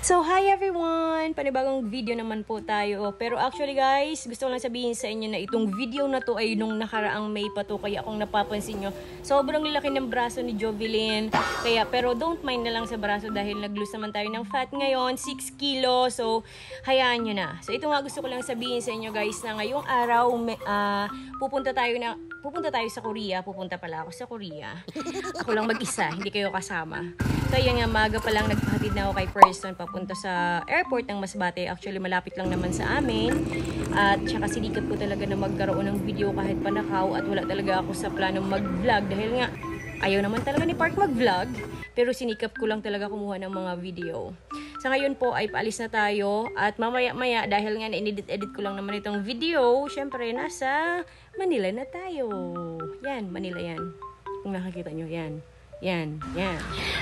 So, hi everyone! Panibagong video naman po tayo. Pero actually guys, gusto ko lang sabihin sa inyo na itong video na to ay nung nakaraang May pa to. Kaya kung napapansin nyo, sobrang laki ng braso ni Jovelyn. Kaya, pero don't mind na lang sa braso dahil nag-lose naman tayo ng fat ngayon, 6 kilo. So, hayaan nyo na. So, ito nga gusto ko lang sabihin sa inyo guys na ngayong araw, pupunta tayo sa Korea. Pupunta pala ako sa Korea. Ako lang mag-isa, hindi kayo kasama. So, ayan nga, maaga pa lang nagpahatid na ako kay Person papunta sa airport ng Masbate. Actually, malapit lang naman sa amin. At saka sinikap ko talaga na magkaroon ng video kahit panakaw at wala talaga ako sa planong mag-vlog dahil nga ayaw naman talaga ni Park mag-vlog. Pero sinikap ko lang talaga kumuha ng mga video. Sa ngayon po ay paalis na tayo at mamaya-maya dahil nga na-edit ko lang naman itong video, syempre nasa Manila na tayo. Yan, Manila yan. Kung nakikita nyo, yan. Yan.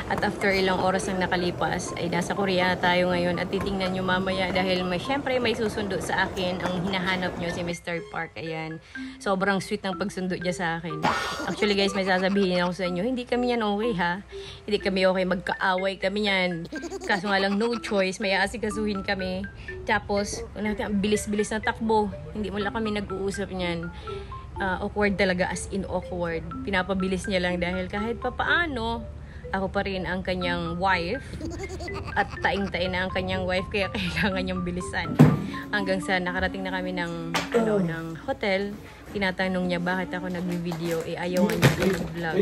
At after ilang oras ang nakalipas, ay nasa Korea na tayo ngayon at titingnan nyo mamaya dahil syempre may susundo sa akin. Ang hinahanap nyo si Mr. Park. Ayan. Sobrang sweet ng pagsundo niya sa akin. Actually guys, may sasabihin ako sa inyo, hindi kami yan okay ha. Hindi kami okay, magkaaway kami yan. Kaso nga lang no choice, may aasikasuhin kami. Tapos, bilis-bilis na takbo. Hindi mo lang kami nag-uusap niyan. Awkward talaga, as in awkward. Pinapabilis niya lang dahil kahit papaano, ako pa rin ang kanyang wife. At taing-tain na ang kanyang wife, kaya kailangan niyang bilisan. Hanggang sa nakarating na kami ng hotel, tinatanong niya bakit ako nag-video, ayaw nga niya mag-vlog.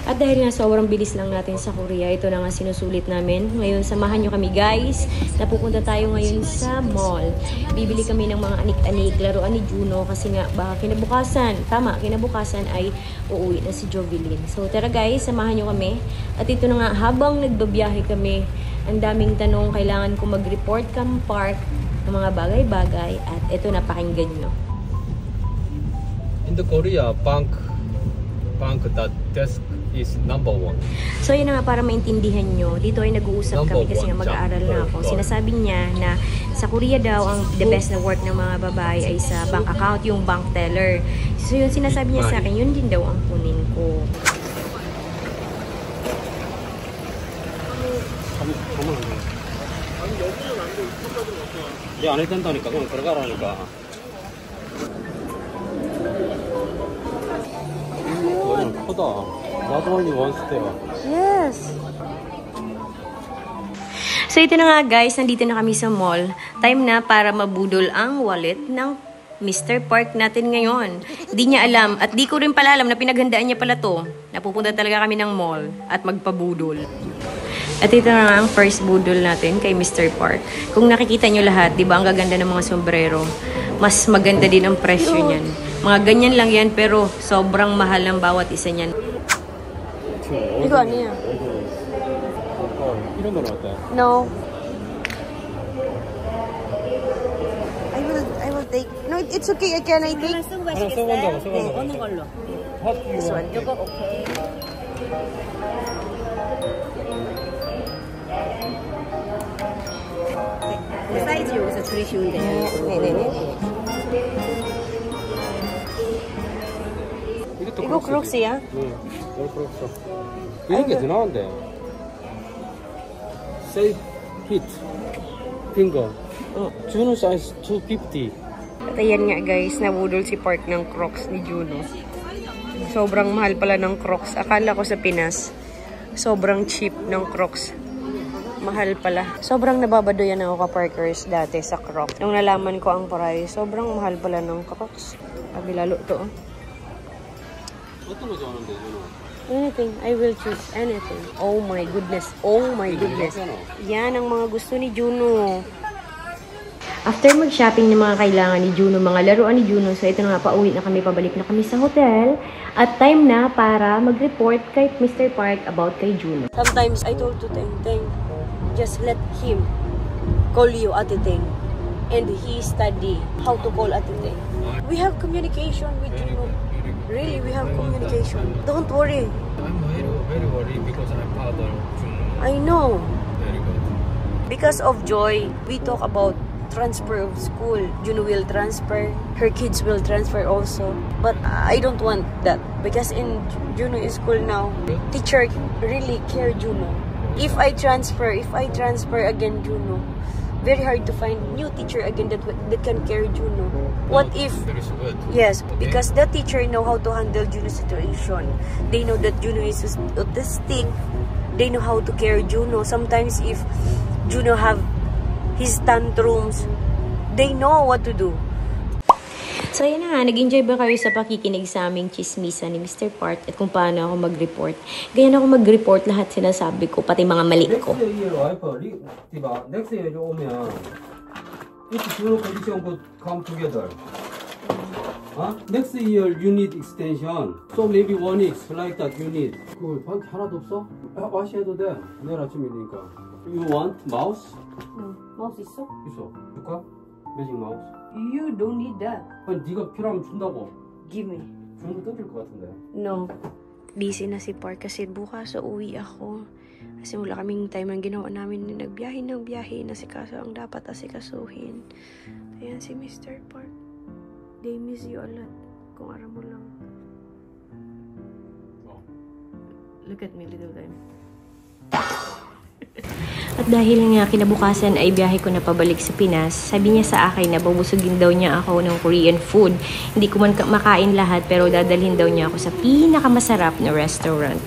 At dahil nga sobrang bilis lang natin sa Korea, ito na nga sinusulit namin. Ngayon, samahan nyo kami guys. Napupunta tayo ngayon sa mall. Bibili kami ng mga anik-anik, laruan ni Juno kasi nga baka kinabukasan ay uuwi na si Jovelyn. So tara guys, samahan nyo kami. At ito na nga, habang nagbabiyahe kami, ang daming tanong, kailangan ko mag-report kam Park ng mga bagay-bagay. At ito, napakinggan nyo. In the Korea, bank that desk is number 1. So yun na nga, para maintindihan nyo, dito ay nag-uusap kami kasi nga mag-aaral na ako. Sinasabi niya na sa Korea daw, ang the best na work ng mga babae ay sa bank account, yung bank teller. So yun, sinasabi niya sa akin, yun din daw ang kunin ko. 안 해준다니까, 그럼 들어가라니까. 크다. Not only one step. Yes. So ito na nga guys, nandito na kami sa mall. Time na para mabudol ang wallet ng Mr. Park natin ngayon. Di niya alam at di ko rin pala alam na pinaghandaan niya pala to. Napupunta talaga kami ng mall at magpabudol. At ito na nga ang first budol natin kay Mr. Park. Kung nakikita nyo lahat, di ba ang gaganda ng mga sombrero? Mas maganda din ang presyo niyan. Mga ganyan lang yan pero sobrang mahal ng bawat isa niyan. 이거 아니야. 이런 건 어때? No. I will take. No, it's okay. Can I take? 써본다고. 어느 걸로? This one. 이거 okay. 사이즈 여기서 줄이시면 돼요. 네네네. 이거 크록스야? 응, 이거 크록스. 이런 게 더 나은데. Safe fit finger. Juno size 250. At ayan nga guys, nabudol si Park ng Crocs ni Juno. Sobrang mahal pala ng Crocs. Akala ko sa Pinas, sobrang cheap ng Crocs. Mahal pala. Sobrang nababadoyan ako ka-Parkers dati sa Crocs. Nung nalaman ko ang price, sobrang mahal pala ng Crocs. Sabi lalo to. Anything. I will choose anything. Oh my goodness. Oh my goodness. Yan ang mga gusto ni Juno. After mag-shopping ng mga kailangan ni Juno, mga laruan ni Juno, so ito na nga, pauwi na kami, pabalik na kami sa hotel. At time na para mag-report kay Mr. Park about kay Juno. Sometimes I told to Teng, just let him call you Ate Teng. And he study how to call Ate Teng. We have communication with Juno. Really, we have communication. Don't worry. I'm very worried because I'm father of Juno. I know. Very good. Because of Joy, we talk about transfer of school. Juno will transfer. Her kids will transfer also. But I don't want that. Because in Juno school now, teacher really care Juno. if I transfer again Juno, very hard to find new teacher again that can carry Juno. What if? Yes, because the teacher know how to handle Juno's situation. They know that Juno is autistic. They know how to carry Juno. Sometimes if Juno have his tantrums, they know what to do. So, yan na nga. Nag-enjoy ba kayo sa pakikinig sa aming chismisa ni Mr. Park at kung paano ako mag-report? Ganyan ako mag-report lahat sinasabi ko, pati mga mali ko. Next year, wife, diba? Next year 오면 if Juno condition could come together. Next year you need extension. So maybe 1 week like that you need. 그걸 하나도 없어? 와시 해도 돼. 내일 아침이니까. You want mouse? 마우스 있어? 있어. 줄까? 매직 마우스. You don't need that. 아니 네가 필요하면 준다고. Give me. 주는 거 뜯을 것 같은데. No. Busy na si Park kasi bukas uuwi ako. Kasi wala kaming time ang ginawa namin na nagbiyahe na si kaso ang dapat asikasuhin. Ayan si Mr. Park. They miss you a lot. Kung aram mo lang. Oh. Look at me little time. At dahil nga kinabukasan ay biyahe ko na pabalik sa Pinas, sabi niya sa akin na babusugin daw niya ako ng Korean food. Hindi ko man makain lahat pero dadalhin daw niya ako sa pinakamasarap na restaurant.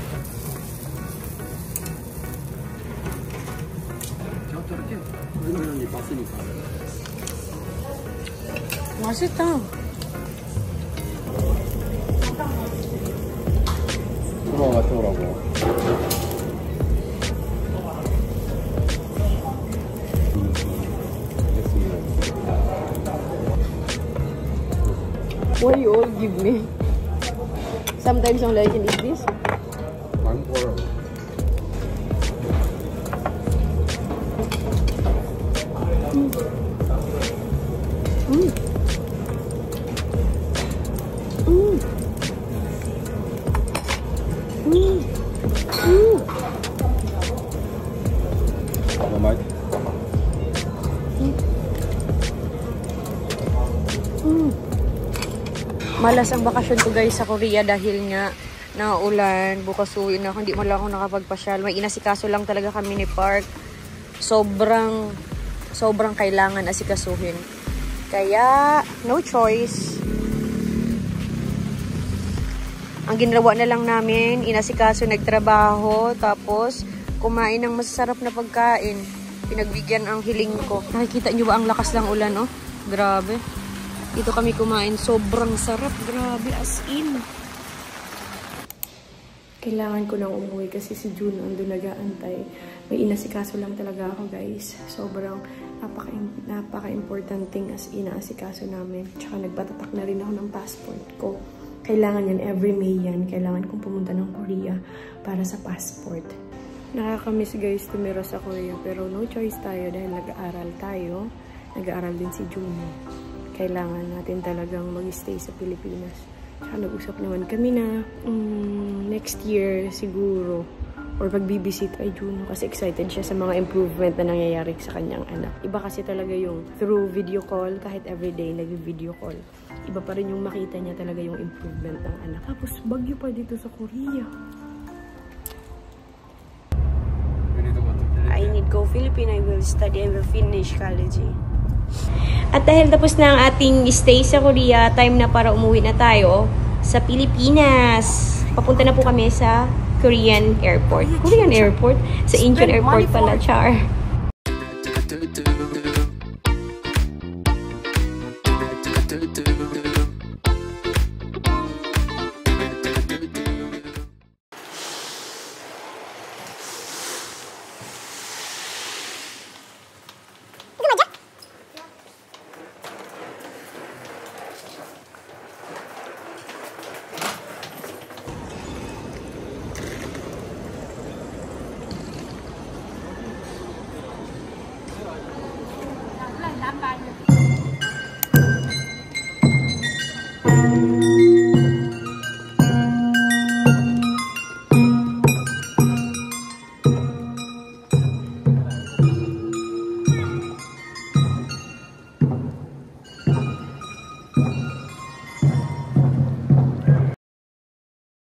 맛있다. 들어오라고. Why you all give me? Sometimes only I can eat this. I'm for. Malas ang bakasyon ko guys sa Korea dahil nga naulan, bukas uwi na ako, hindi mo lang ako nakapagpasyal. May inasikaso lang talaga kami ni Park. Sobrang kailangan asikasuhin. Kaya, no choice. Ang ginawa na lang namin, inasikaso, nagtrabaho, tapos kumain ng masasarap na pagkain. Pinagbigyan ang hiling ko. Nakikita nyo ba ang lakas ng ulan, oh? Grabe. Dito kami kumain. Sobrang sarap. Grabe, as in. Kailangan ko nang umuwi kasi si June andun nag-aantay. May inasikaso lang talaga ako, guys. Sobrang napaka-importanting as inaasikaso namin. Tsaka nagpatatak na rin ako ng passport ko. Kailangan yan. Every May yan. Kailangan kong pumunta ng Korea para sa passport. Nakakamiss, guys, tumira sa Korea. Pero no choice tayo dahil nag-aaral tayo. Nag-aaral din si June. Kailangan natin talagang mag-stay sa Pilipinas. Tsaka nag-usap naman kami na next year siguro or pag-bibisit kay Juno kasi excited siya sa mga improvement na nangyayari sa kanyang anak. Iba kasi talaga yung through video call, kahit everyday nag-video call. Iba pa rin yung makita niya talaga yung improvement ng anak. Tapos bagyo pa dito sa Korea. I need go Philippines. I will study. I will finish college. At dahil tapos na ang ating stay sa Korea, time na para umuwi na tayo sa Pilipinas. Papunta na po kami sa Korean Airport. Korean Airport? Sa Incheon Airport pala, char. do